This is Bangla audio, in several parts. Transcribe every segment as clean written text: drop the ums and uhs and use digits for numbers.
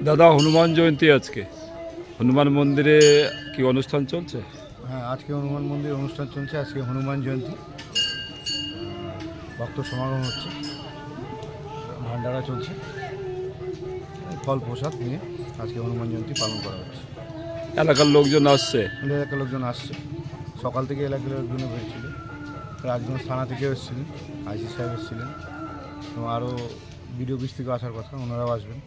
দাদা, হনুমান জয়ন্তী আজকে হনুমান মন্দিরে কি অনুষ্ঠান চলছে? হ্যাঁ, আজকে হনুমান মন্দিরে অনুষ্ঠান চলছে। আজকে হনুমান জয়ন্তী, ভক্ত সমাগম হচ্ছে, ভান্ডারা চলছে, ফল প্রসাদ নিয়ে আজকে হনুমান জয়ন্তী পালন করা হচ্ছে। এলাকার লোকজন আসছে? এলাকার লোকজন আসছে, সকাল থেকে এলাকার লোকজন হয়েছিল। রাজগঞ্জ থানা থেকে এসেছিলেন, আইসি সাহেব এসেছিলেন, এবং আরও বিডিও অফিস থেকে আসার কথা, ওনারাও আসবেন।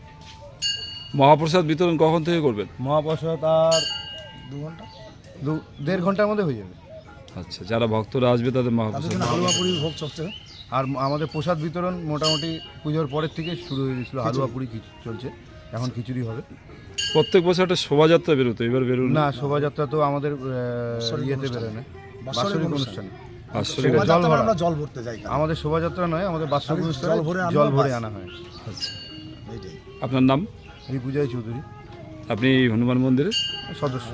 মহাপ্রসাদ বিতরণ কখন থেকে করবেন? মহাপ্রসাদ আর 1.5 ঘন্টার মধ্যে হয়ে যাবে। আচ্ছা, যারা ভক্তরা আসবে তাদের মহাপ্রসাদ ভোগ চলছে। আর আমাদের প্রসাদ বিতরণ মোটামুটি পুজোর পরের থেকে শুরু হয়ে গেছিলো। হালুয়া পুরি চলছে, এখন খিচুড়ি হবে। প্রত্যেক বছর একটা শোভাযাত্রা বেরোতো, এবার বেরোন না? শোভাযাত্রা তো আমাদের ইয়েতে বেরোয় না, বাৎসরিক অনুষ্ঠানে। জল ভরতে যাই, আমাদের শোভাযাত্রা নয়, আমাদের বাৎসরিক অনুষ্ঠানে জল ভরে আনা হয়। আচ্ছা, আপনার নাম? রিপুজয় চৌধুরী, আপনি হনুমান মন্দিরের সদস্য।